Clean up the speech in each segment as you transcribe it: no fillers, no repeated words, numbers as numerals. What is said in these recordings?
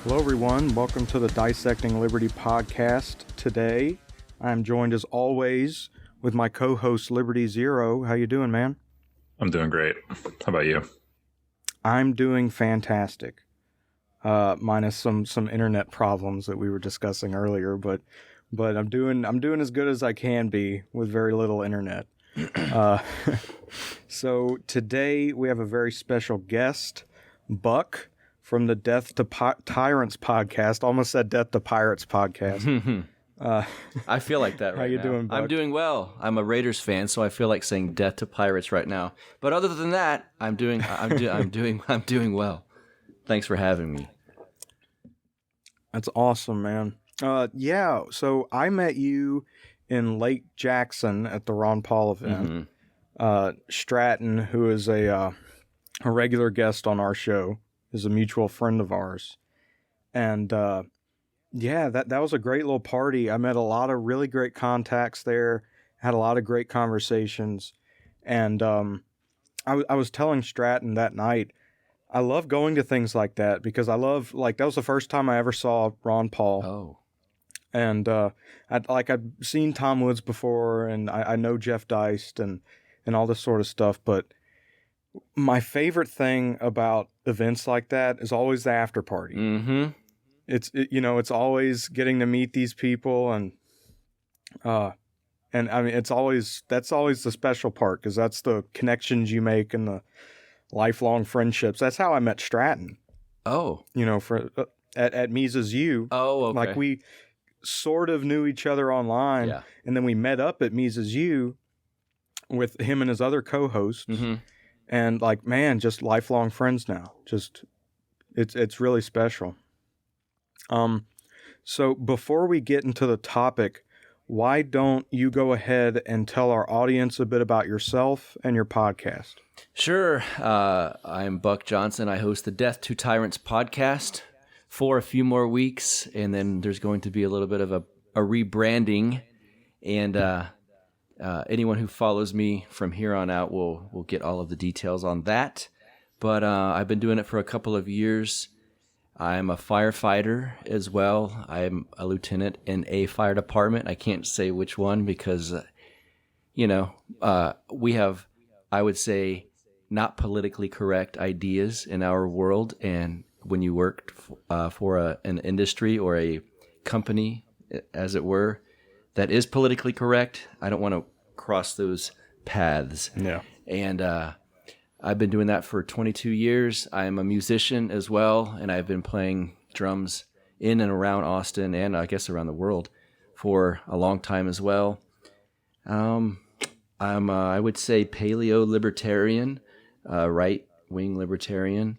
Hello, everyone. Welcome to the Dissecting Liberty podcast. Today, I'm joined as always with my co-host Liberty Zero. How you doing, man? I'm doing great. How about you? I'm doing fantastic. Minus some internet problems that we were discussing earlier, but I'm doing as good as I can be with very little internet. So today we have a very special guest, Buck, from the Death to Tyrants podcast. Almost said Death to Pirates podcast. I feel like that right now. How you doing, Buck? I'm doing well. I'm a Raiders fan, so I feel like saying Death to Pirates right now. But other than that, I'm doing well. Thanks for having me. That's awesome, man. Yeah, so I met you in Lake Jackson at the Ron Paul event. Stratton, who is a regular guest on our show, is a mutual friend of ours. And yeah, that was a great little party. I met a lot of really great contacts there, had a lot of great conversations. And I was telling Stratton that night, I love going to things like that because I love, like, that was the first time I ever saw Ron Paul. Oh. And I'd seen Tom Woods before, and I know Jeff Deist and all this sort of stuff, but my favorite thing about events like that is always the after party. Mm-hmm. It's always getting to meet these people, and I mean, that's always the special part, because that's the connections you make and the lifelong friendships. That's how I met Stratton. Oh. At Mises U. Oh, okay. Like, we sort of knew each other online, Yeah. and then we met up at Mises U with him and his other co-hosts. Mm-hmm. And, like, man, just lifelong friends now. Just, it's really special. So before we get into the topic, why don't you go ahead and tell our audience a bit about yourself and your podcast? Sure. I'm Buck Johnson. I host the Death to Tyrants podcast for a few more weeks, and then there's going to be a little bit of a rebranding, and anyone who follows me from here on out will get all of the details on that. But I've been doing it for a couple of years. I'm a firefighter as well. I'm a lieutenant in a fire department. I can't say which one because, we have, I would say, not politically correct ideas in our world. And when you work for an industry or a company, as it were, that is politically correct, I don't want to cross those paths. Yeah. And I've been doing that for 22 years. I'm a musician as well, and I've been playing drums in and around Austin and I guess around the world for a long time as well. I'm, I would say, paleo-libertarian, right-wing libertarian.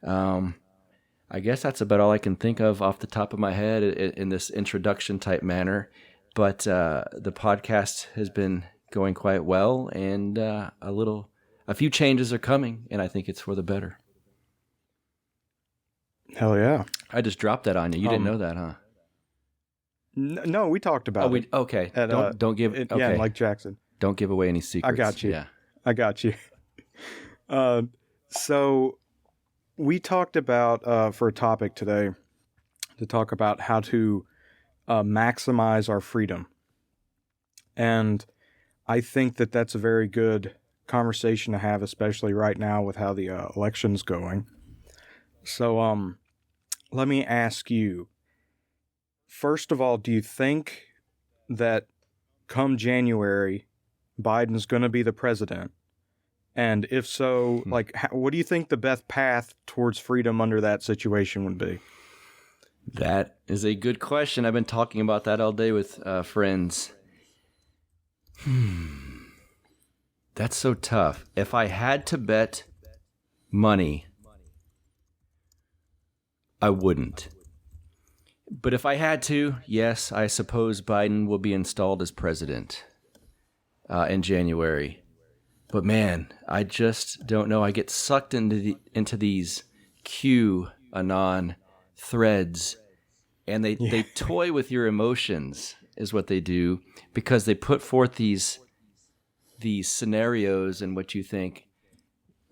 I guess that's about all I can think of off the top of my head in this introduction type manner. But the podcast has been going quite well, and a few changes are coming, and I think it's for the better. Hell yeah. I just dropped that on you. You didn't know that, huh? No, we talked about it. Okay. At, don't give okay. Yeah, Lake Jackson. Don't give away any secrets. I got you. Yeah. I got you. So we talked about, for a topic today, to talk about how to maximize our freedom. And I think that that's a very good conversation to have, especially right now with how the election's going. So let me ask you, first of all, do you think that come January, Biden's going to be the president? And if so, like, what do you think the best path towards freedom under that situation would be? That is a good question. I've been talking about that all day with friends. That's so tough. If I had to bet money, I wouldn't. But if I had to, yes, I suppose Biden will be installed as president in January. But man, I just don't know. I get sucked into these QAnon threads, and they toy with your emotions, is what they do, because they put forth these scenarios in which you think,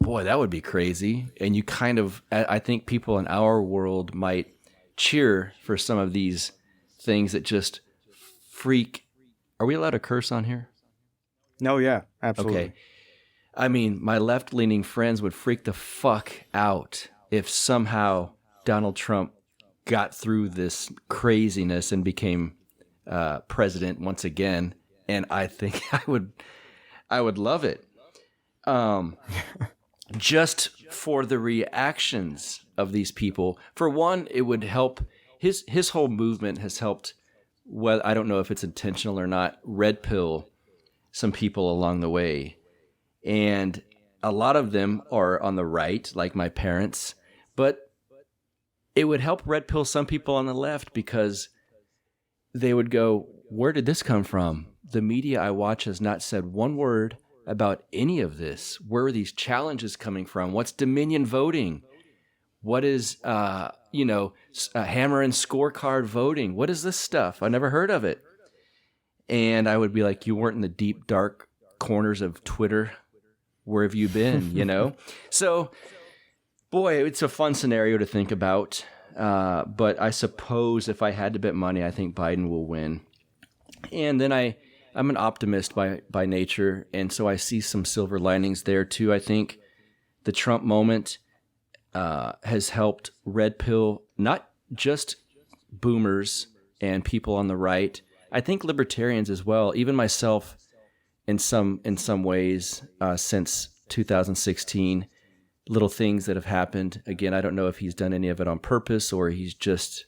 boy, that would be crazy. And you kind of, I think people in our world might cheer for some of these things that just freak. Are we allowed to curse on here? No, yeah, absolutely. Okay. I mean, my left-leaning friends would freak the fuck out if somehow Donald Trump got through this craziness and became president once again. And I think I would love it. Just for the reactions of these people. For one, it would help. His whole movement has helped. Well, I don't know if it's intentional or not. Red pill some people along the way, and a lot of them are on the right, like my parents. But it would help red pill some people on the left because they would go, "Where did this come from? The media I watch has not said one word about any of this. Where are these challenges coming from? What's Dominion voting? What is, hammer and scorecard voting? What is this stuff? I never heard of it." And I would be like, "You weren't in the deep, dark corners of Twitter. Where have you been?" So, boy, it's a fun scenario to think about. But I suppose if I had to bet money, I think Biden will win. And then I'm an optimist by nature, and so I see some silver linings there too. I think the Trump moment has helped red pill not just boomers and people on the right. I think libertarians as well, even myself in some ways since 2016. Little things that have happened. Again, I don't know if he's done any of it on purpose or he's just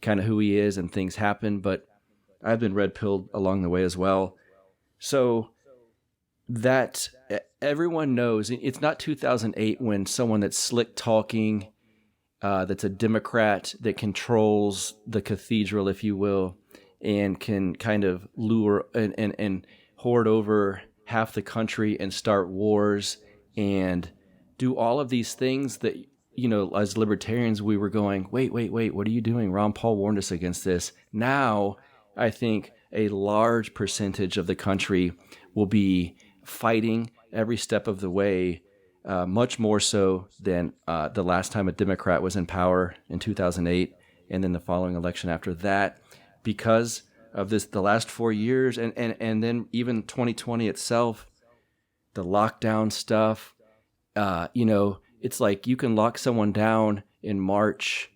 kind of who he is and things happen, but I've been red-pilled along the way as well. So that everyone knows, it's not 2008 when someone that's slick talking, that's a Democrat that controls the cathedral, if you will, and can kind of lure and hoard over half the country and start wars and do all of these things that, as libertarians, we were going, wait, what are you doing? Ron Paul warned us against this. Now, I think a large percentage of the country will be fighting every step of the way, much more so than the last time a Democrat was in power in 2008 and then the following election after that, because of the last 4 years and then even 2020 itself, the lockdown stuff. It's like you can lock someone down in March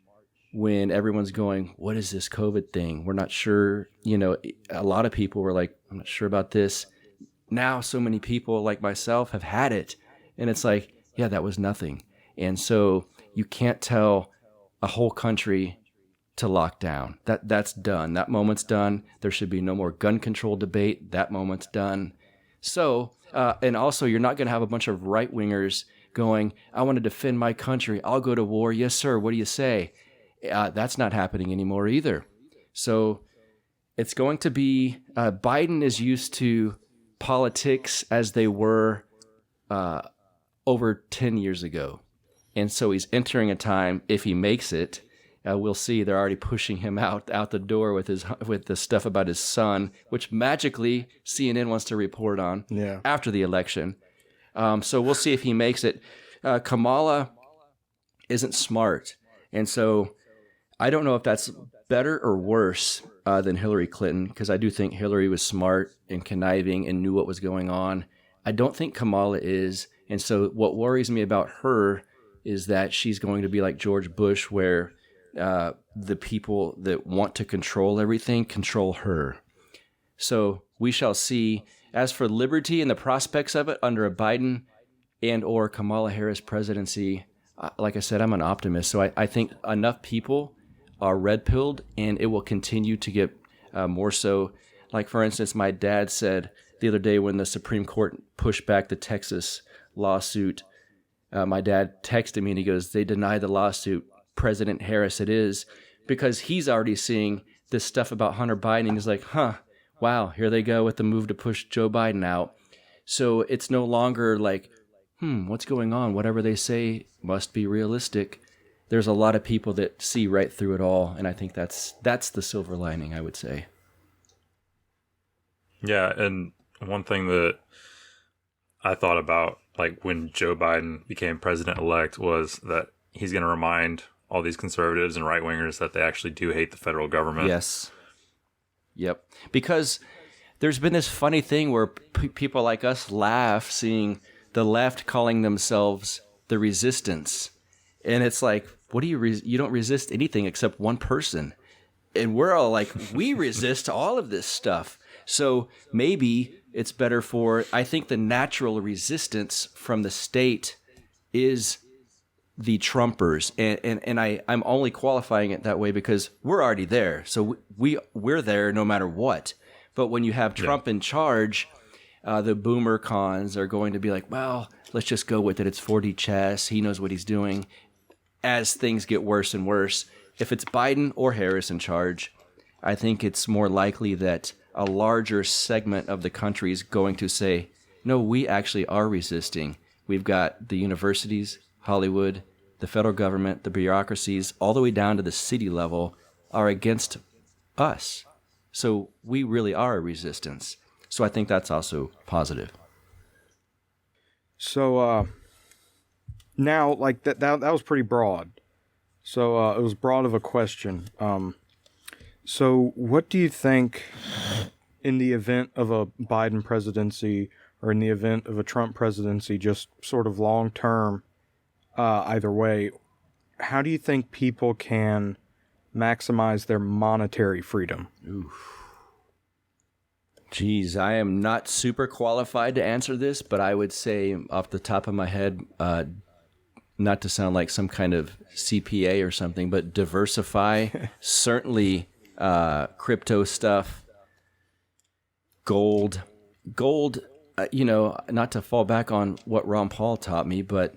when everyone's going, "What is this COVID thing? We're not sure." A lot of people were like, "I'm not sure about this." Now, so many people like myself have had it. And it's like, yeah, that was nothing. And so you can't tell a whole country to lock down. That's done. That moment's done. There should be no more gun control debate. That moment's done. So, and also you're not going to have a bunch of right-wingers going, "I want to defend my country. I'll go to war. Yes, sir. What do you say?" That's not happening anymore either. So it's going to be, Biden is used to politics as they were over 10 years ago. And so he's entering a time, if he makes it, we'll see, they're already pushing him out the door with the stuff about his son, which magically CNN wants to report on after the election. So we'll see if he makes it. Kamala isn't smart. And so I don't know if that's better or worse than Hillary Clinton, because I do think Hillary was smart and conniving and knew what was going on. I don't think Kamala is. And so what worries me about her is that she's going to be like George Bush, where the people that want to control everything control her. So we shall see. As for liberty and the prospects of it under a Biden and or Kamala Harris presidency, like I said, I'm an optimist. So I think enough people are red-pilled, and it will continue to get more so. Like, for instance, my dad said the other day when the Supreme Court pushed back the Texas lawsuit, my dad texted me and he goes, "They denied the lawsuit. President Harris it is," because he's already seeing this stuff about Hunter Biden. He's like, wow, here they go with the move to push Joe Biden out. So it's no longer like, what's going on? Whatever they say must be realistic. There's a lot of people that see right through it all, and I think that's the silver lining, I would say. Yeah, and one thing that I thought about, like when Joe Biden became president-elect, was that he's going to remind all these conservatives and right wingers that they actually do hate the federal government. Yes. Yep. Because there's been this funny thing where people like us laugh seeing the left calling themselves the resistance. And it's like, what do you don't resist anything except one person. And we're all like, we resist all of this stuff. So maybe it's better I think the natural resistance from the state is the Trumpers. And I'm only qualifying it that way because we're already there. So we're there no matter what. But when you have Trump in charge, the boomer cons are going to be like, well, let's just go with it. It's 4D chess. He knows what he's doing. As things get worse and worse, if it's Biden or Harris in charge, I think it's more likely that a larger segment of the country is going to say, no, we actually are resisting. We've got the universities, Hollywood, the federal government, the bureaucracies, all the way down to the city level are against us. So we really are a resistance. So I think that's also positive. So now, like that was pretty broad. So it was broad of a question. So what do you think in the event of a Biden presidency or in the event of a Trump presidency, just sort of long term, either way, how do you think people can maximize their monetary freedom? Oof. Geez, I am not super qualified to answer this, but I would say off the top of my head, not to sound like some kind of CPA or something, but diversify. Certainly crypto stuff, gold, not to fall back on what Ron Paul taught me, but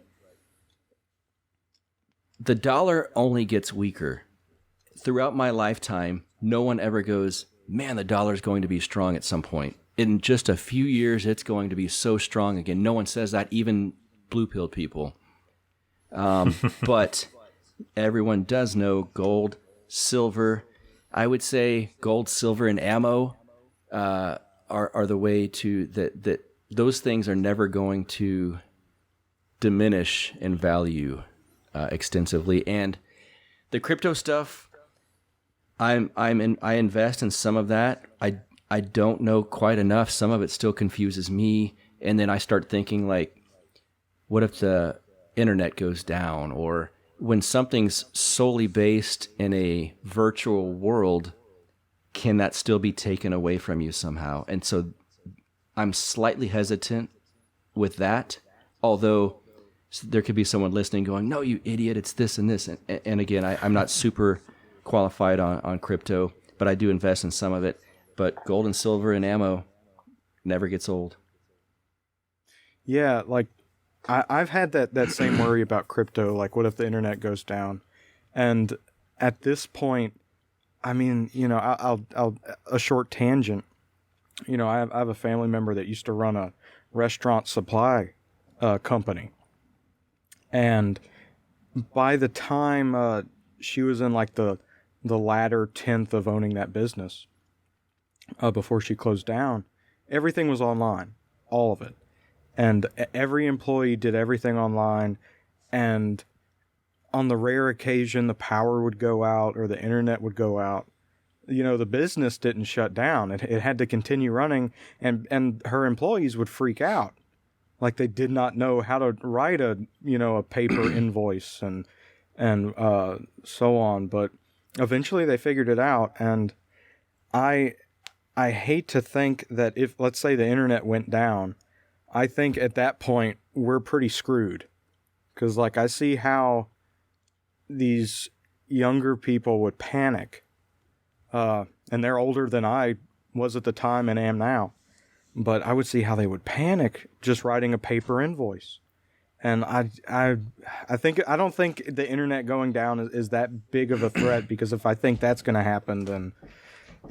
the dollar only gets weaker. Throughout my lifetime, no one ever goes, man, the dollar's going to be strong at some point. In just a few years, it's going to be so strong again. No one says that, even blue-pilled people. But everyone does know gold, silver. I would say gold, silver, and ammo are the way to that. Those things are never going to diminish in value extensively. And the crypto stuff, I invest in some of that. I don't know quite enough. Some of it still confuses me. And then I start thinking, like, what if the internet goes down? Or when something's solely based in a virtual world, can that still be taken away from you somehow? And so I'm slightly hesitant with that, although there could be someone listening going, no, you idiot, it's this and this. And again, I'm not super qualified on crypto, but I do invest in some of it. But gold and silver and ammo never gets old. Yeah, like I've had that same worry about crypto. Like, what if the internet goes down? And at this point, I mean, I'll a short tangent. I have a family member that used to run a restaurant supply company, and by the time she was in like the latter 10th of owning that business, before she closed down, everything was online, all of it. And every employee did everything online. And on the rare occasion the power would go out or the internet would go out, the business didn't shut down. It had to continue running, and her employees would freak out. Like, they did not know how to write a paper invoice and so on. But eventually they figured it out. And I hate to think that if, let's say, the internet went down, I think at that point we're pretty screwed. Because, like, I see how these younger people would panic. And they're older than I was at the time and am now. But I would see how they would panic just writing a paper invoice. And I don't think the internet going down is that big of a threat, because if I think that's going to happen, then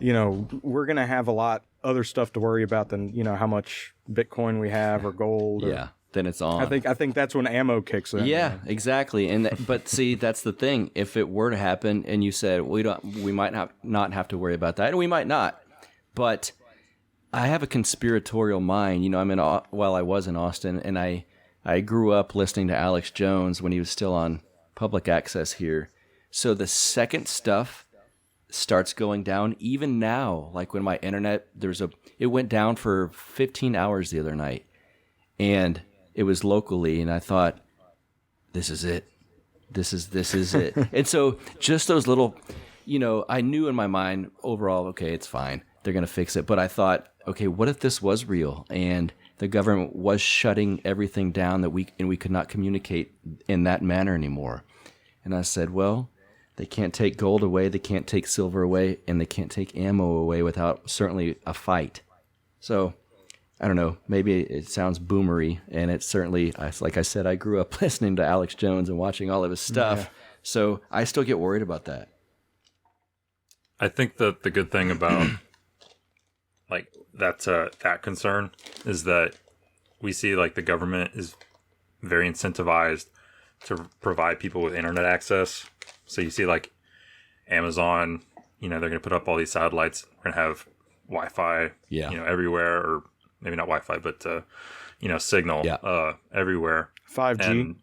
we're going to have a lot other stuff to worry about than, how much Bitcoin we have or gold. Yeah, then it's on. I think that's when ammo kicks in. Yeah, exactly. But see, that's the thing. If it were to happen and you said, we might not have to worry about that, and we might not. But I have a conspiratorial mind. I was in Austin, and I grew up listening to Alex Jones when he was still on public access here. So the second stuff starts going down, even now, like when my internet, it went down for 15 hours the other night, and it was locally, and I thought, this is it. This is it. And so just those little, I knew in my mind overall, okay, it's fine. They're going to fix it. But I thought, okay, what if this was real and the government was shutting everything down and we could not communicate in that manner anymore? And I said, well, they can't take gold away, they can't take silver away, and they can't take ammo away without certainly a fight. So I don't know, maybe it sounds boomery, and it's certainly, like I said, I grew up listening to Alex Jones and watching all of his stuff, so I still get worried about that. I think that the good thing about like that concern is that we see like the government is very incentivized to provide people with internet access. So you see like Amazon, they're going to put up all these satellites. We're going to have Wi-Fi, everywhere, or maybe not Wi-Fi, but signal everywhere. 5G. And,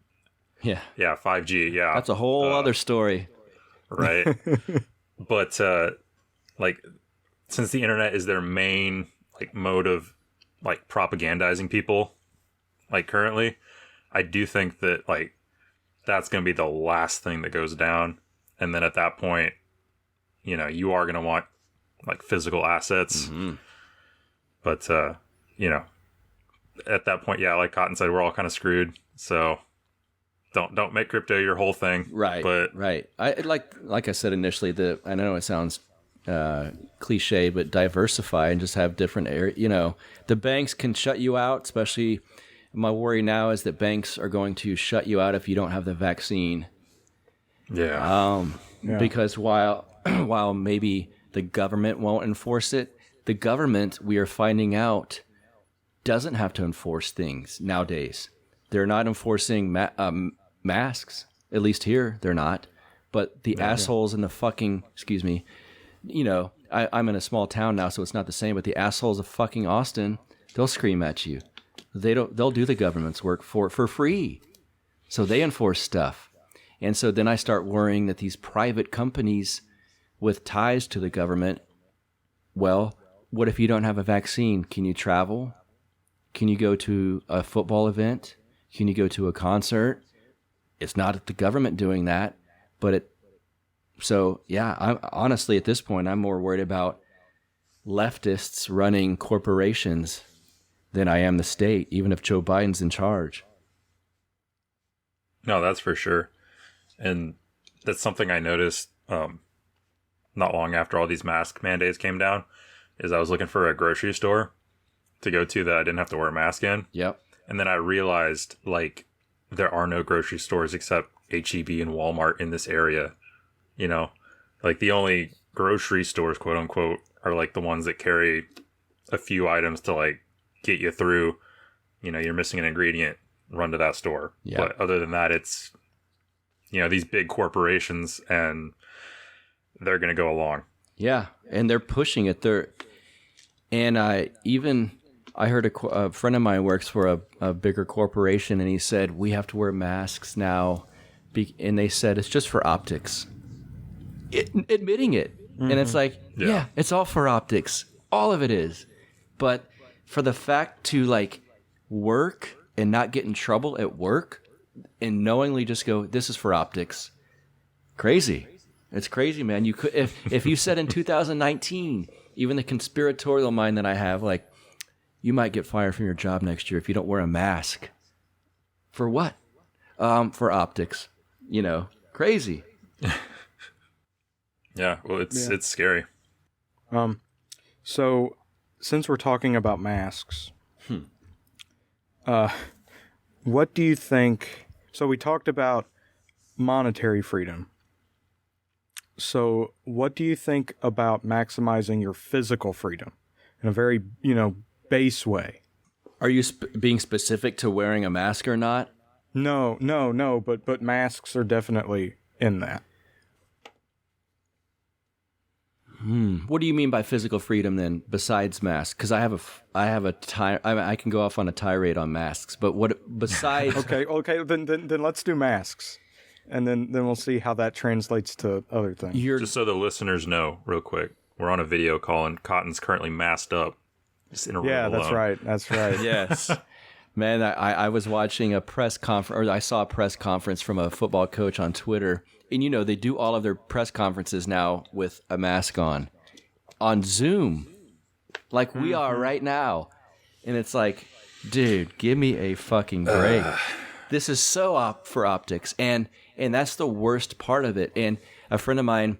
yeah, 5G. Yeah, that's a whole other story, right? But like, since the internet is their main like mode of like propagandizing people, like currently, I do think that like that's going to be the last thing that goes down, and then at that point, you are going to want like physical assets. Mm-hmm. But at that point, like Cotton said, we're all kind of screwed. So don't make crypto your whole thing. Right. But right. I like I said initially, I know it sounds cliche, but diversify and just have different areas. The banks can shut you out, especially my worry now is that banks are going to shut you out if you don't have the vaccine. Yeah. Because while maybe the government won't enforce it, the government, we are finding out, doesn't have to enforce things nowadays. They're not enforcing masks, at least here they're not. But the assholes in the fucking, excuse me, I'm in a small town now, so it's not the same, but the assholes of fucking Austin, they'll scream at you. They'll do the government's work for free. So they enforce stuff. And so then I start worrying that these private companies with ties to the government, well, what if you don't have a vaccine? Can you travel? Can you go to a football event? Can you go to a concert? It's not the government doing that, but I'm honestly at this point, I'm more worried about leftists running corporations than I am the state, even if Joe Biden's in charge. No, that's for sure. And that's something I noticed not long after all these mask mandates came down, is I was looking for a grocery store to go to that I didn't have to wear a mask in. Yep. And then I realized, like, there are no grocery stores except H-E-B and Walmart in this area. Like, the only grocery stores, quote unquote, are like the ones that carry a few items to like get you through. You're missing an ingredient, run to that store. Yep. But other than that, it's these big corporations, and they're going to go along. Yeah, and they're pushing it. I heard a friend of mine works for a bigger corporation, and he said, we have to wear masks now. And they said, it's just for optics. Admitting it. Mm-hmm. And it's like, yeah, it's all for optics. All of it is. But for the fact to like work and not get in trouble at work and knowingly just go, this is for optics. Crazy. It's crazy, man. You could, if you said in 2019, even the conspiratorial mind that I have, like, you might get fired from your job next year if you don't wear a mask. For what? For optics. Crazy. Yeah, well, it's scary. So since we're talking about masks, what do you think? So we talked about monetary freedom. So what do you think about maximizing your physical freedom in a very, base way? Are you being specific to wearing a mask or not? No, but masks are definitely in that. What do you mean by physical freedom then, besides masks? Because I can go off on a tirade on masks, but what besides? Okay, then let's do masks. and then we'll see how that translates to other things. Just so the listeners know, real quick, we're on a video call and Cotton's currently masked up, just in a room alone. That's right. Yes. Man, I was watching a press conference, or I saw a press conference from a football coach on Twitter. And, you know, they do all of their press conferences now with a mask on Zoom, like we are right now. And it's like, dude, give me a fucking break. This is so for optics. And that's the worst part of it. And a friend of mine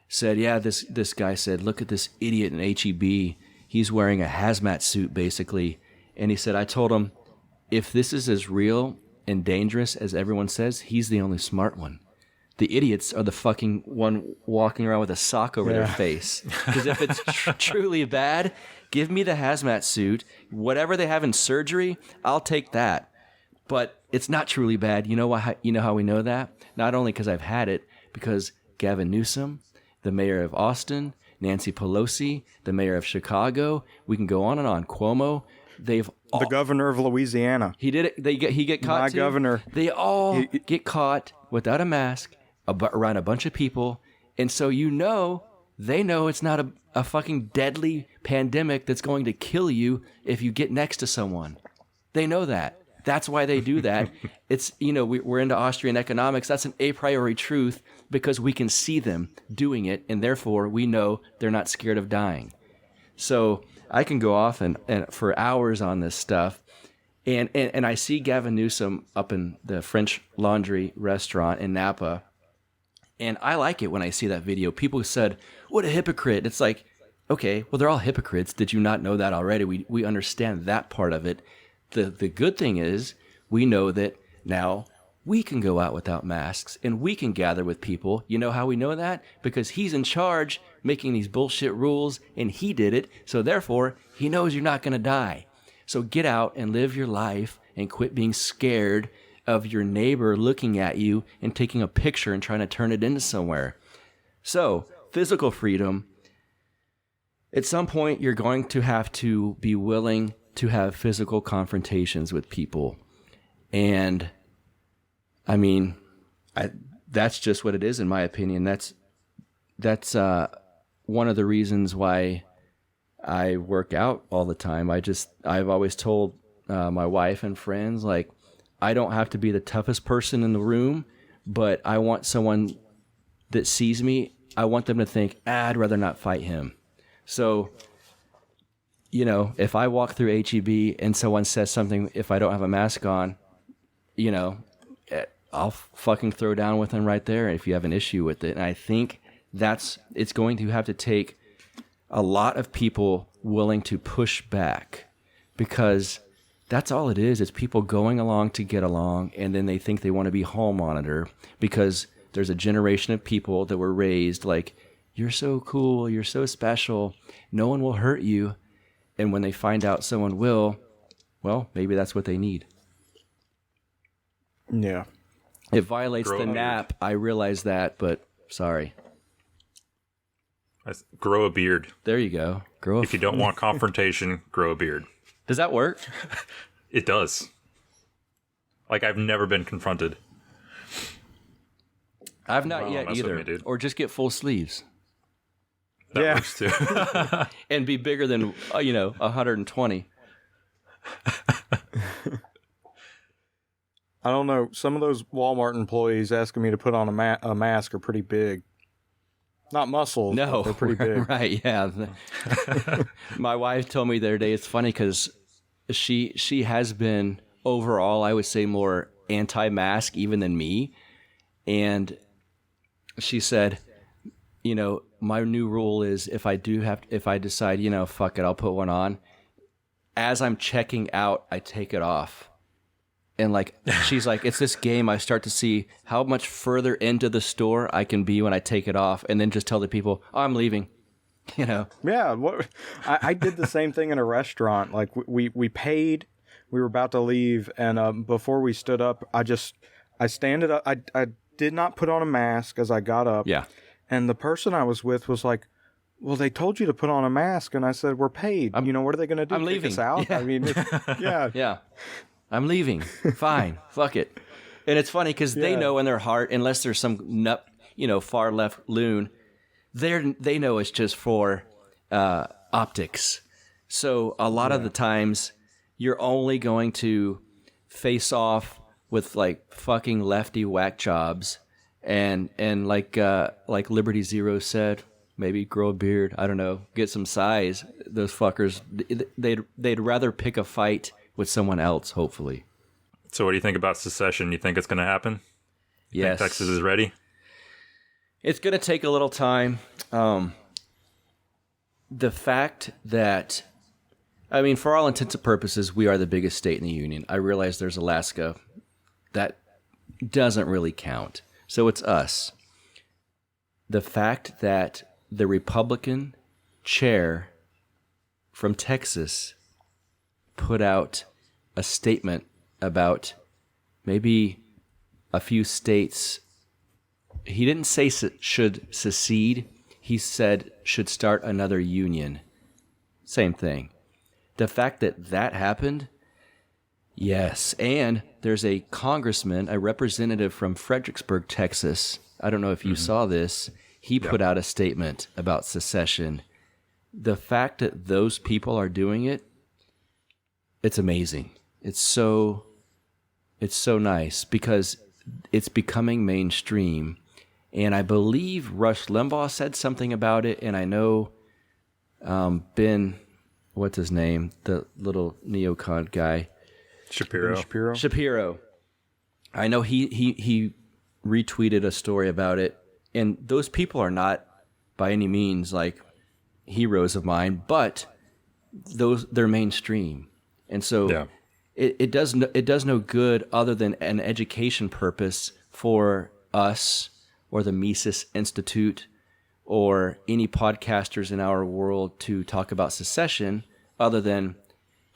said, yeah, this guy said, look at this idiot in HEB. He's wearing a hazmat suit, basically. And he said, I told him, if this is as real and dangerous as everyone says, he's the only smart one. The idiots are the fucking one walking around with a sock over their face. Because if it's truly bad, give me the hazmat suit. Whatever they have in surgery, I'll take that. But it's not truly bad. You know how we know that? Not only because I've had it, because Gavin Newsom, the mayor of Austin, Nancy Pelosi, the mayor of Chicago, we can go on and on. Cuomo, the governor of Louisiana. He did it. He get caught too. My governor. They all get caught without a mask around a bunch of people, and so they know it's not a fucking deadly pandemic that's going to kill you if you get next to someone. They know that. That's why they do that. It's, we're into Austrian economics. That's an a priori truth because we can see them doing it, and therefore we know they're not scared of dying. So I can go off and for hours on this stuff, and I see Gavin Newsom up in the French Laundry restaurant in Napa, and I like it when I see that video. People said, "What a hypocrite!" It's like, okay, well, they're all hypocrites. Did you not know that already? We understand that part of it. The good thing is we know that now we can go out without masks and we can gather with people. You know how we know that? Because he's in charge making these bullshit rules, and he did it, so therefore he knows you're not going to die. So get out and live your life and quit being scared of your neighbor looking at you and taking a picture and trying to turn it into somewhere. So, physical freedom, at some point you're going to have to be willing to have physical confrontations with people. And, I mean, that's just what it is in my opinion. That's one of the reasons why I work out all the time. I've always told my wife and friends, like, I don't have to be the toughest person in the room, but I want someone that sees me, I want them to think, I'd rather not fight him. So, if I walk through HEB and someone says something, if I don't have a mask on, I'll fucking throw down with them right there if you have an issue with it. And I think it's going to have to take a lot of people willing to push back, because that's all it is. It's people going along to get along, and then they think they want to be hall monitor because there's a generation of people that were raised like, you're so cool, you're so special, no one will hurt you. And when they find out someone will, well, maybe that's what they need. Yeah. It violates the nap. I realize that, but sorry. Grow a beard. There you go. If you don't want confrontation, grow a beard. Does that work? It does. Like, I've never been confronted. I've not yet either. Me, or just get full sleeves. That works too. And be bigger than, 120. I don't know. Some of those Walmart employees asking me to put on a mask are pretty big. Not muscles, but they're pretty big. Right, yeah. My wife told me the other day, it's funny because she has been overall, I would say, more anti-mask even than me. And she said, my new rule is if I decide, fuck it, I'll put one on. As I'm checking out, I take it off. And she's like, it's this game. I start to see how much further into the store I can be when I take it off, and then just tell the people, oh, I'm leaving. Yeah. I did the same thing in a restaurant. Like we paid, we were about to leave, and before we stood up, I stand it up. I did not put on a mask as I got up. Yeah. And the person I was with was like, well, they told you to put on a mask, and I said, we're paid. What are they going to do? I'm leaving. Kick us out? Yeah. I mean, yeah. Yeah. I'm leaving. Fine. Fuck it. And it's funny because they Yeah. know in their heart, unless there's some nut, far left loon, they know it's just for optics. So a lot of the times, you're only going to face off with like fucking lefty whack jobs, and like Liberty Zero said, maybe grow a beard. I don't know, get some size. Those fuckers, they'd rather pick a fight with someone else. Hopefully. So what do you think about secession? You think it's going to happen? Yes. Think Texas is ready? It's going to take a little time. The fact that, for all intents and purposes, we are the biggest state in the union. I realize there's Alaska. That doesn't really count. So it's us. The fact that the Republican chair from Texas put out a statement about maybe a few states. He didn't say should secede. He said should start another union. Same thing. The fact that happened, yes. And there's a congressman, a representative from Fredericksburg, Texas. I don't know if you saw this. He put out a statement about secession. The fact that those people are doing it, it's amazing. It's so nice because it's becoming mainstream. And I believe Rush Limbaugh said something about it. And I know Ben, what's his name? The little neocon guy. Shapiro. I know he retweeted a story about it. And those people are not by any means like heroes of mine, but they're mainstream. And so it does no good other than an education purpose for us or the Mises Institute or any podcasters in our world to talk about secession other than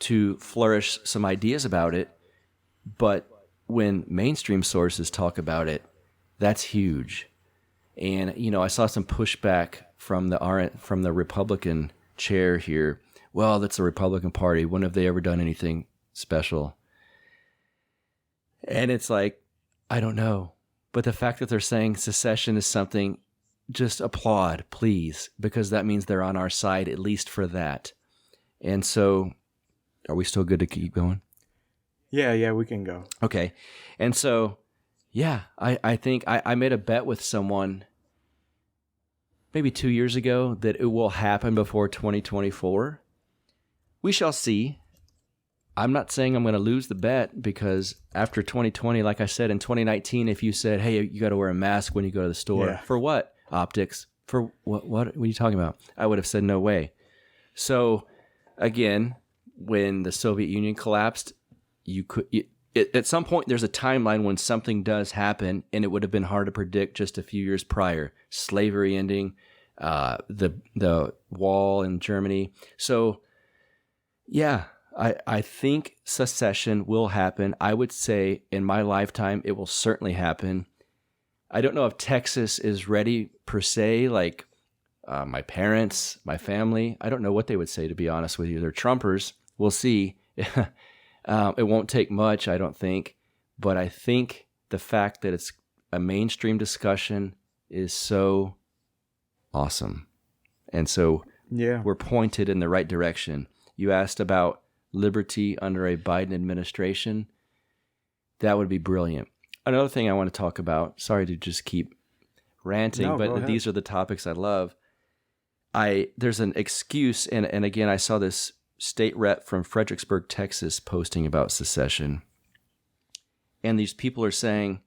to flourish some ideas about it. But when mainstream sources talk about it, that's huge. And, I saw some pushback from the Republican chair here. Well, that's the Republican Party. When have they ever done anything special? And it's like, I don't know. But the fact that they're saying secession is something, just applaud, please, because that means they're on our side, at least for that. And so, are we still good to keep going? Yeah, we can go. Okay. And so, yeah, I think I made a bet with someone maybe 2 years ago that it will happen before 2024. We shall see. I'm not saying I'm going to lose the bet because after 2020, like I said, in 2019, if you said, hey, you got to wear a mask when you go to the store. For what? Optics. For what are you talking about? I would have said no way. So again, when the Soviet Union collapsed, at some point there's a timeline when something does happen, and it would have been hard to predict just a few years prior. Slavery ending, the wall in Germany. So yeah, I think secession will happen. I would say in my lifetime it will certainly happen. I don't know if Texas is ready per se, like my parents, my family. I don't know what they would say, to be honest with you. They're Trumpers. We'll see. It won't take much, I don't think. But I think the fact that it's a mainstream discussion is so awesome. And so we're pointed in the right direction. You asked about liberty under a Biden administration. That would be brilliant. Another thing I want to talk about, sorry to just keep ranting, but these are the topics I love. There's an excuse, and again, I saw this state rep from Fredericksburg, Texas, posting about secession. And these people are saying,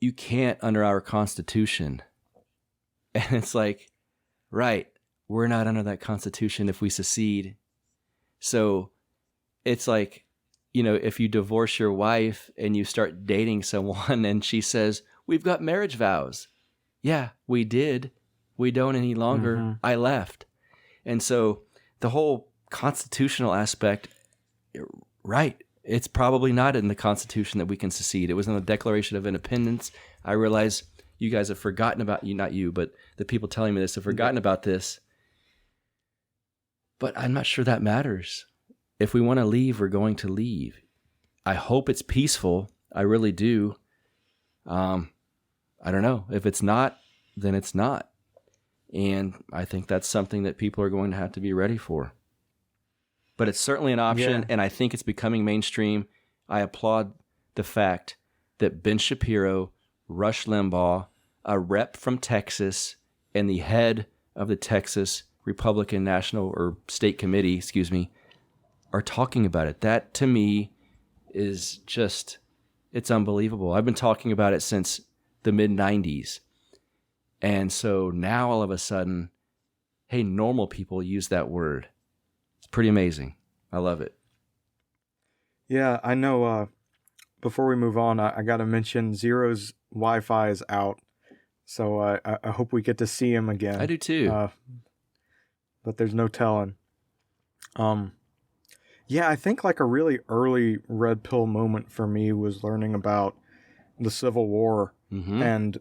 you can't under our Constitution. And it's like, right, we're not under that Constitution if we secede. So it's like, if you divorce your wife and you start dating someone and she says, we've got marriage vows. Yeah, we did. We don't any longer. Mm-hmm. I left. And so the whole constitutional aspect, right, it's probably not in the Constitution that we can secede. It was in the Declaration of Independence. I realize you guys have forgotten about, not you, but the people telling me this have forgotten about this. But I'm not sure that matters. If we want to leave, we're going to leave. I hope it's peaceful. I really do. I don't know. If it's not, then it's not. And I think that's something that people are going to have to be ready for. But it's certainly an option, and I think it's becoming mainstream. I applaud the fact that Ben Shapiro, Rush Limbaugh, a rep from Texas, and the head of the Texas Republican National or State Committee, are talking about it. That, to me, is just, it's unbelievable. I've been talking about it since the mid-90s. And so now all of a sudden, hey, normal people use that word. It's pretty amazing. I love it. Yeah, I know. Before we move on, I got to mention Zero's Wi-Fi is out. So I hope we get to see him again. I do too. But there's no telling. Yeah, I think like a really early red pill moment for me was learning about the Civil War. Mm-hmm. And,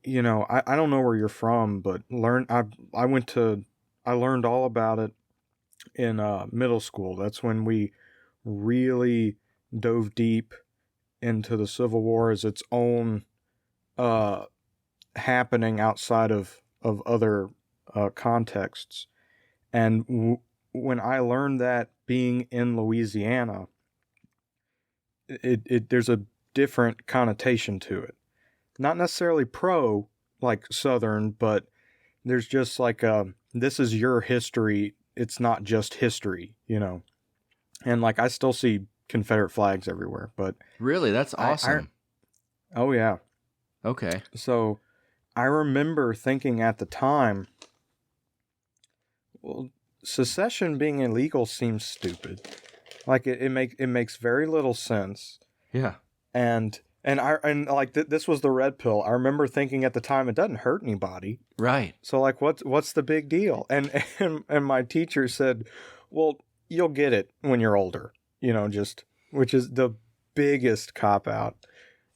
you know, I don't know where you're from, but I learned all about it in middle school. That's when we really dove deep into the Civil War as its own happening outside of other contexts. And when I learned that being in Louisiana, there's a different connotation to it. Not necessarily pro, like Southern, but there's just like this is your history. It's not just history, you know. And like I still see Confederate flags everywhere, but really, that's awesome. Oh yeah. Okay. So I remember thinking at the time, well, secession being illegal seems stupid. Like it makes very little sense. Yeah. And this was the red pill. I remember thinking at the time it doesn't hurt anybody. Right. So like what's the big deal? And my teacher said, "Well, you'll get it when you're older." You know, which is the biggest cop out.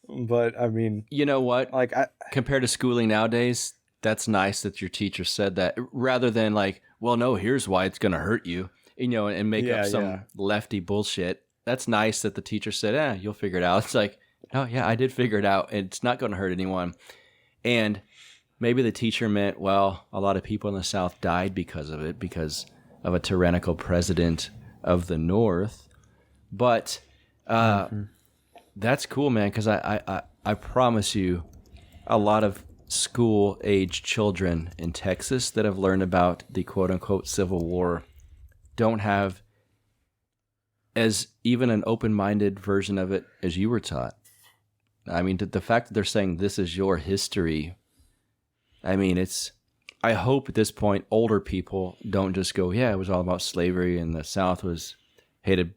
But I mean, you know what? Like compared to schooling nowadays, that's nice that your teacher said that rather than like, well, no, here's why it's going to hurt you, you know, and make up some lefty bullshit. That's nice that the teacher said, you'll figure it out. It's like, no, yeah, I did figure it out. It's not going to hurt anyone. And maybe the teacher meant, well, a lot of people in the South died because of it, because of a tyrannical president of the North. But that's cool, man, because I promise you a lot of school-age children in Texas that have learned about the quote-unquote Civil War don't have as even an open-minded version of it as you were taught. I mean, the fact that they're saying this is your history, I mean, I hope at this point older people don't just go, yeah, it was all about slavery and the South hated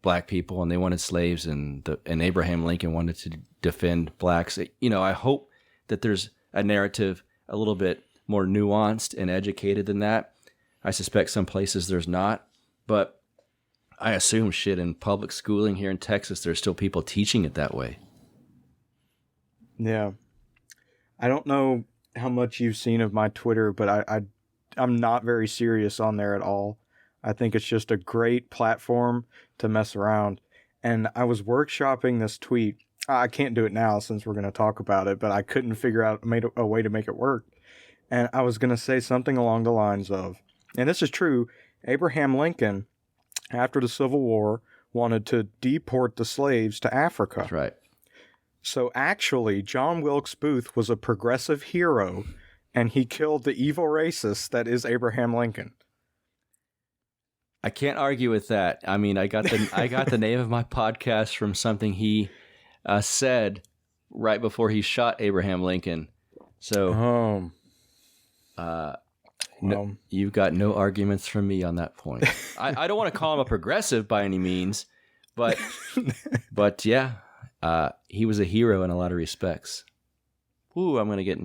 black people and they wanted slaves and Abraham Lincoln wanted to defend blacks. You know, I hope that there's a narrative a little bit more nuanced and educated than that. I suspect some places there's not, but I assume in public schooling here in Texas, there's still people teaching it that way. Yeah. I don't know how much you've seen of my Twitter, but I'm not very serious on there at all. I think it's just a great platform to mess around. And I was workshopping this tweet. I can't do it now since we're going to talk about it, but I couldn't figure out a way to make it work. And I was going to say something along the lines of, and this is true, Abraham Lincoln, after the Civil War, wanted to deport the slaves to Africa. That's right. So actually, John Wilkes Booth was a progressive hero, and he killed the evil racist that is Abraham Lincoln. I can't argue with that. I mean, I got the name of my podcast from something he said right before he shot Abraham Lincoln. So, you've got no arguments from me on that point. I don't want to call him a progressive by any means, but yeah, he was a hero in a lot of respects. Ooh, I'm gonna get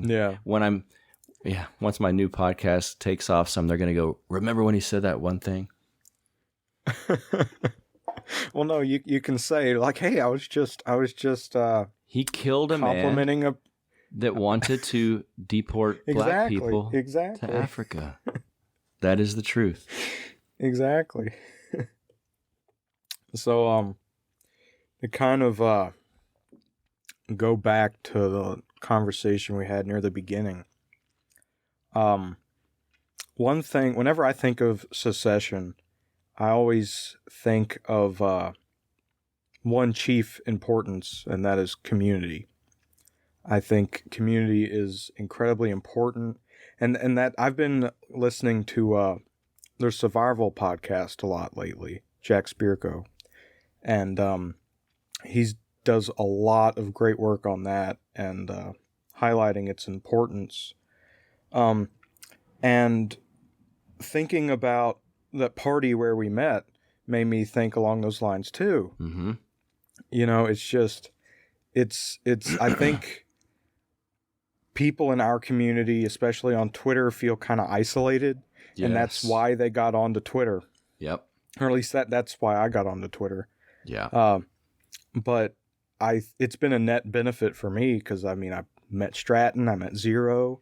once my new podcast takes off, they're gonna go, remember when he said that one thing? Well, no, you can say like, hey, I was just he killed a man that wanted to deport black people to Africa. That is the truth. Exactly. So, the kind of go back to the conversation we had near the beginning. One thing, whenever I think of secession, I always think of one chief importance, and that is community. I think community is incredibly important, and that I've been listening to their survival podcast a lot lately, Jack Spirko, and he does a lot of great work on that and highlighting its importance. And thinking about that party where we met made me think along those lines too. Mm-hmm. You know, it's I think people in our community, especially on Twitter, feel kind of isolated. Yes. And that's why they got onto Twitter. Yep. Or at least that's why I got onto Twitter. Yeah. But it's been a net benefit for me because, I mean, I met Stratton, I met Zero,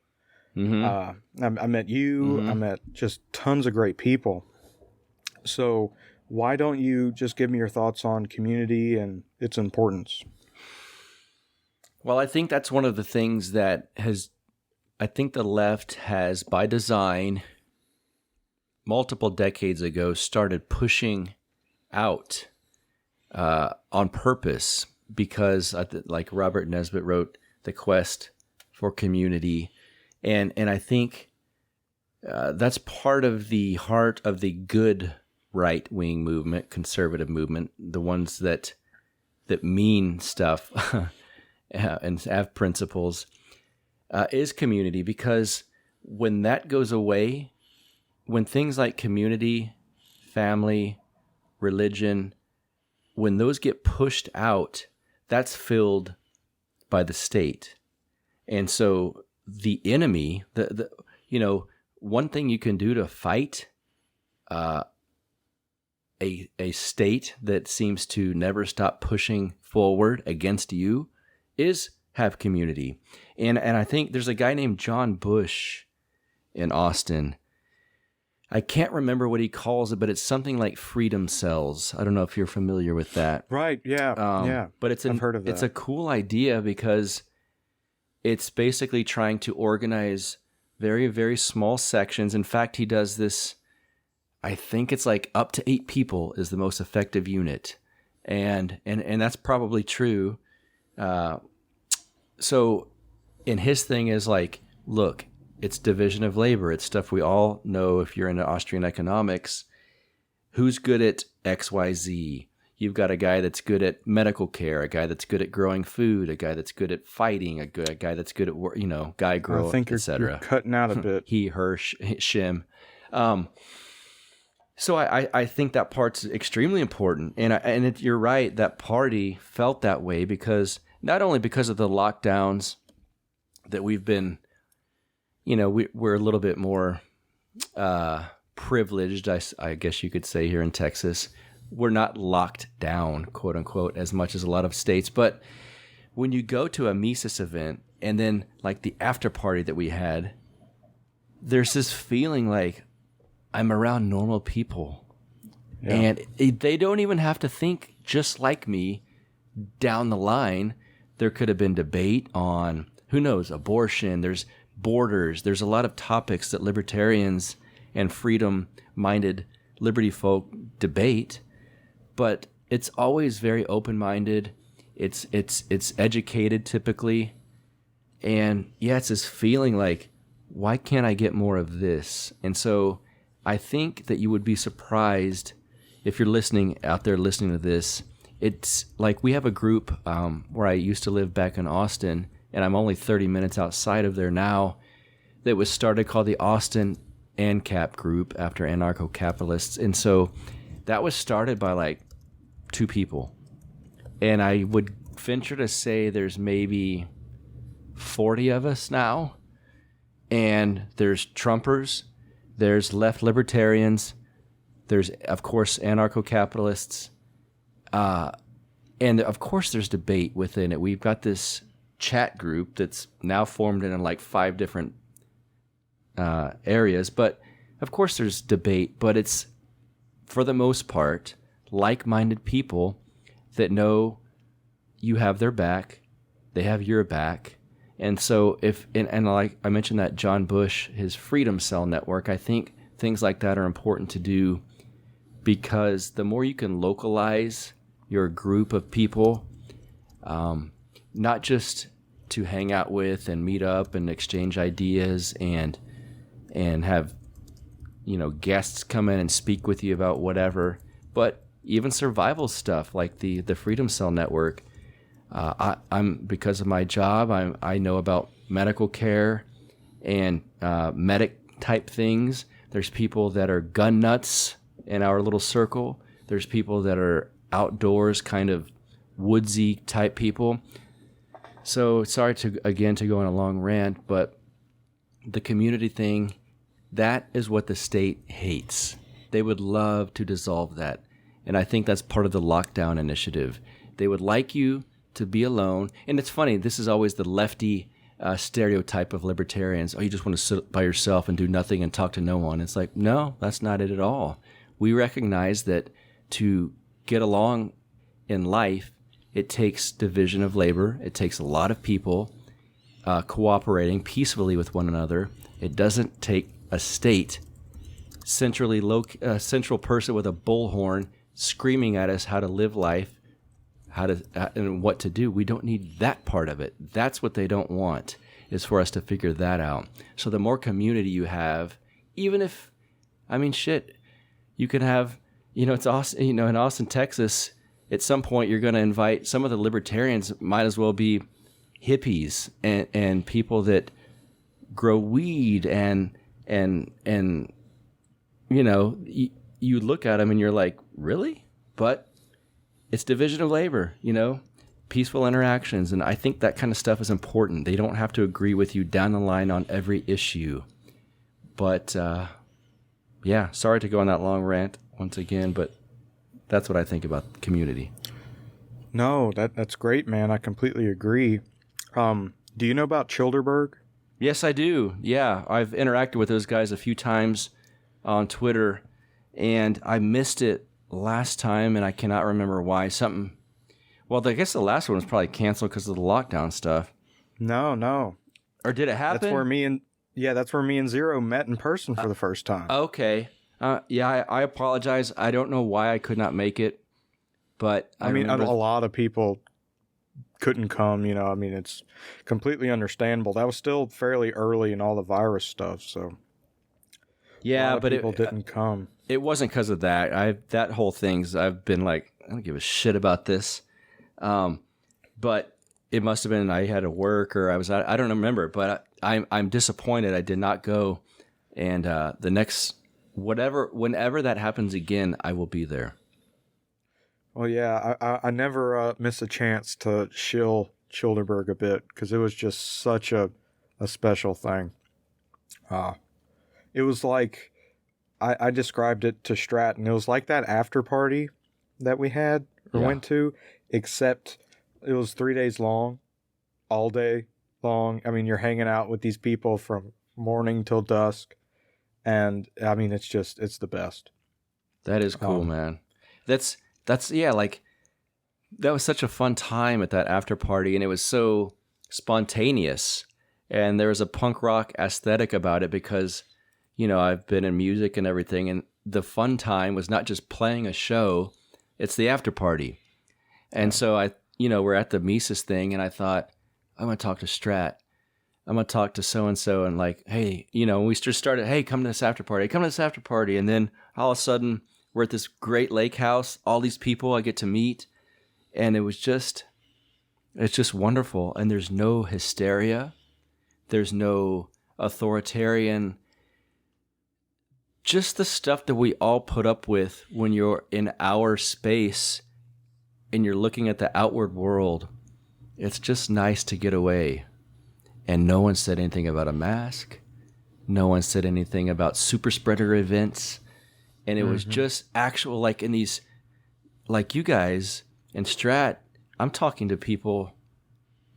Mm-hmm. I met you, Mm-hmm. I met just tons of great people. So why don't you just give me your thoughts on community and its importance? Well, I think that's one of the things that I think the left has, by design, multiple decades ago, started pushing out on purpose because, like Robert Nesbitt wrote, The Quest for Community. And I think that's part of the heart of the good right-wing movement, conservative movement, the ones that mean stuff and have principles, is community. Because when that goes away, when things like community, family, religion, when those get pushed out, that's filled by the state. And so the enemy, one thing you can do to fight a state that seems to never stop pushing forward against you is have community. And I think there's a guy named John Bush in Austin. I can't remember what he calls it, but it's something like freedom cells. I don't know if you're familiar with that. Right, yeah, yeah. But I've heard of that. It's a cool idea because it's basically trying to organize very, very small sections. In fact, he does this, I think it's like up to 8 people is the most effective unit. And that's probably true. So, and his thing is like, look, it's division of labor. It's stuff we all know if you're into Austrian economics. Who's good at XYZ? You've got a guy that's good at medical care, a guy that's good at growing food, a guy that's good at fighting, a guy that's good at work, guy, girl, I think etc. you're cutting out a bit. He, her, shim. So I think that part's extremely important. And you're right, that party felt that way because not only because of the lockdowns that we've been, we're a little bit more privileged, I guess you could say, here in Texas. We're not locked down, quote unquote, as much as a lot of states. But when you go to a Mises event and then like the after party that we had, there's this feeling like I'm around normal people. Yeah. And they don't even have to think just like me down the line. There could have been debate on, who knows, abortion, there's borders, there's a lot of topics that libertarians and freedom-minded liberty folk debate. But it's always very open-minded. It's educated typically, and yeah, it's this feeling like, why can't I get more of this? And so I think that you would be surprised if you're listening out there listening to this. It's like we have a group where I used to live back in Austin, and I'm only 30 minutes outside of there now. That was started called the Austin ANCAP group after anarcho-capitalists, and so that was started by like 2 people. And I would venture to say there's maybe 40 of us now. And there's Trumpers, there's left libertarians, there's, of course, anarcho-capitalists. And, of course, there's debate within it. We've got this chat group that's now formed in like 5 different areas. But, of course, there's debate. But it's, for the most part, like-minded people that know you have their back. They have your back. And so and like I mentioned that John Bush, his Freedom Cell network, I think things like that are important to do because the more you can localize your group of people, not just to hang out with and meet up and exchange ideas and have, guests come in and speak with you about whatever, but even survival stuff like the Freedom Cell network. I'm because of my job, I know about medical care and medic type things. There's people that are gun nuts in our little circle. There's people that are outdoors, kind of woodsy type people. So sorry to go on a long rant, but the community thing, that is what the state hates. They would love to dissolve that. And I think that's part of the lockdown initiative. They would like you to be alone. And it's funny, this is always the lefty stereotype of libertarians. Oh, you just want to sit by yourself and do nothing and talk to no one. It's like, no, that's not it at all. We recognize that to get along in life, it takes division of labor. It takes a lot of people cooperating peacefully with one another. It doesn't take a state, central person with a bullhorn screaming at us how to live life, and what to do. We don't need that part of it. That's what they don't want, is for us to figure that out. So the more community you have, even if, you can have, it's awesome, in Austin, Texas, at some point you're going to invite some of the libertarians, might as well be hippies and people that grow weed and you look at them and you're like, really? But it's division of labor, peaceful interactions. And I think that kind of stuff is important. They don't have to agree with you down the line on every issue. But, sorry to go on that long rant once again, but that's what I think about the community. No, that's great, man. I completely agree. Do you know about Childerberg? Yes, I do. Yeah, I've interacted with those guys a few times on Twitter, and I missed it last time, and I cannot remember why. Well, I guess the last one was probably canceled because of the lockdown stuff. No. Or did it happen? That's where me and Zero met in person for the first time. Okay. I apologize. I don't know why I could not make it, but a lot of people couldn't come, it's completely understandable. That was still fairly early in all the virus stuff, so yeah, but people didn't come. It wasn't because of that. That whole thing's, I've been like, I don't give a shit about this. But it must have been I had to work or I don't remember, but I'm disappointed I did not go. And the next, whenever that happens again, I will be there. Well, yeah, I never miss a chance to shill Childerberg a bit because it was just such a special thing. It was like, I described it to Stratton. It was like that after party that we had or went to, except it was 3 days long, all day long. You're hanging out with these people from morning till dusk. And it's the best. That is cool, man. That's like that was such a fun time at that after party, and it was so spontaneous. And there was a punk rock aesthetic about it because, I've been in music and everything, and the fun time was not just playing a show, it's the after party. And so we're at the Mises thing, and I thought, I'm going to talk to Strat. I'm going to talk to so-and-so and like, hey, we just started, hey, come to this after party. And then all of a sudden we're at this great lake house, all these people I get to meet. And it's just wonderful. And there's no hysteria. There's no authoritarian, just the stuff that we all put up with when you're in our space and you're looking at the outward world. It's just nice to get away. And no one said anything about a mask. No one said anything about super spreader events. And it was just actual, like in these, like you guys and Strat, I'm talking to people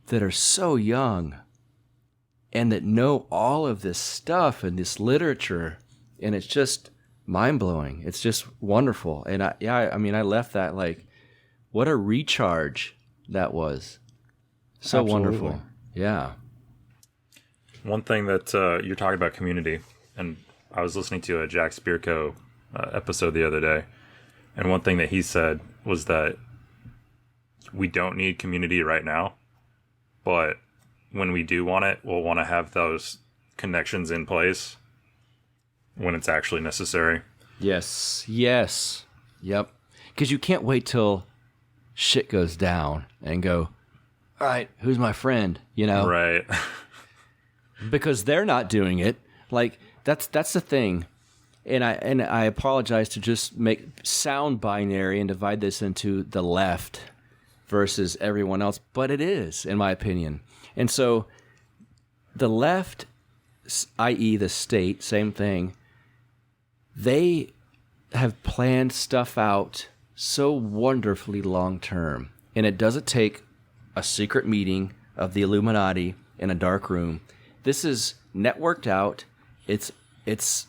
that are so young and that know all of this stuff and this literature. And it's just mind-blowing. It's just wonderful. And I left that like, what a recharge that was. So Absolutely. wonderful. Yeah. One thing that you're talking about community, and I was listening to a Jack Spirko episode the other day, and one thing that he said was that we don't need community right now, but when we do want it, we'll want to have those connections in place when it's actually necessary. Yes. Yes. Yep. Because you can't wait till shit goes down and go, all right, who's my friend? You know? Right. Because they're not doing it. Like, that's the thing. And I apologize to just sound binary and divide this into the left versus everyone else, but it is, in my opinion. And so the left, i.e. the state, same thing, they have planned stuff out so wonderfully long term. And it doesn't take a secret meeting of the Illuminati in a dark room. This is networked out. It's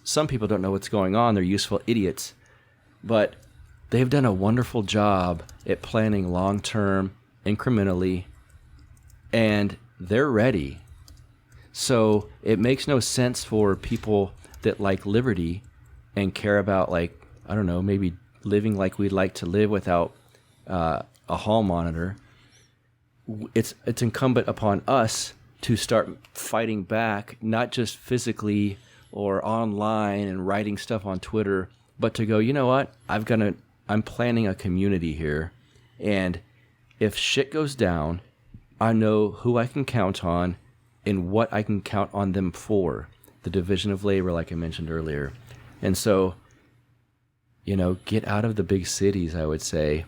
some people don't know what's going on. They're useful idiots. But they've done a wonderful job at planning long term, incrementally, and they're ready. So it makes no sense for people that like liberty and care about, like, I don't know, maybe living like we'd like to live without a hall monitor. It's incumbent upon us to start fighting back, not just physically or online and writing stuff on Twitter, but to go, you know what? I'm planning a community here, and if shit goes down, I know who I can count on and what I can count on them for. The division of labor, like I mentioned earlier. And so, get out of the big cities, I would say.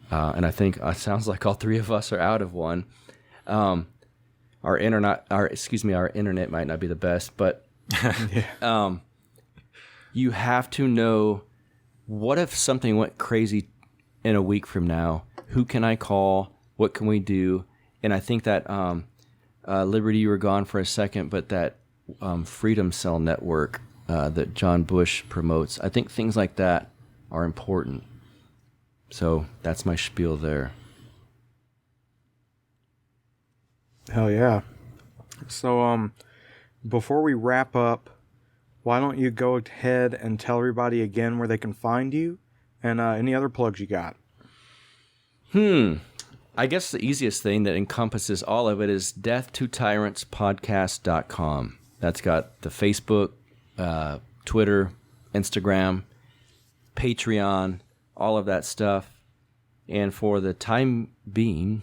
And I think it sounds like all three of us are out of one. Our internet might not be the best, but you have to know, what if something went crazy in a week from now? Who can I call? What can we do? And I think that Liberty, you were gone for a second, but that Freedom Cell network that John Bush promotes, I think things like that are important. So that's my spiel there. Hell yeah. So, before we wrap up, why don't you go ahead and tell everybody again where they can find you and any other plugs you got? I guess the easiest thing that encompasses all of it is death2tyrantspodcast.com. That's got the Facebook, Twitter, Instagram, Patreon, all of that stuff. And for the time being,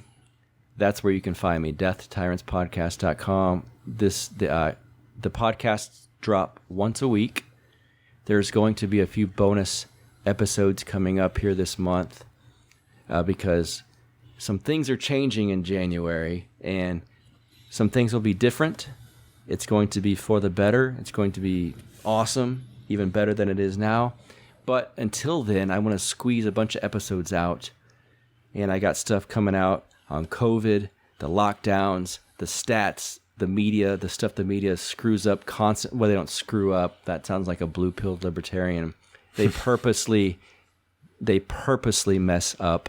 that's where you can find me, death2tyrantspodcast.com. The podcasts drop once a week. There's going to be a few bonus episodes coming up here this month because some things are changing in January, and some things will be different. It's going to be for the better. It's going to be awesome, even better than it is now. But until then, I want to squeeze a bunch of episodes out. And I got stuff coming out on COVID, the lockdowns, the stats, the media, the stuff the media screws up constantly. Well, they don't screw up. That sounds like a blue-pilled libertarian. They purposely mess up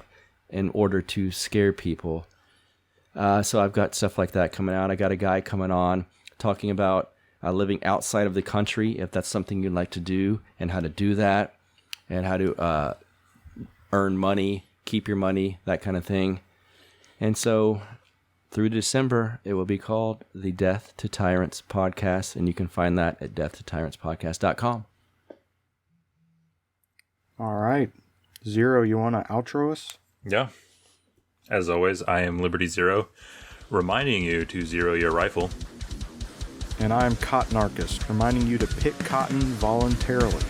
in order to scare people. So I've got stuff like that coming out. I got a guy coming on talking about living outside of the country, if that's something you'd like to do, and how to do that, and how to earn money, keep your money, that kind of thing. And so through December, it will be called the Death to Tyrants podcast, and you can find that at death2tyrantspodcast.com. All right. Zero, you want to outro us? Yeah. As always, I am Liberty Zero, reminding you to zero your rifle. And I'm Cottonarchist, reminding you to pick cotton voluntarily.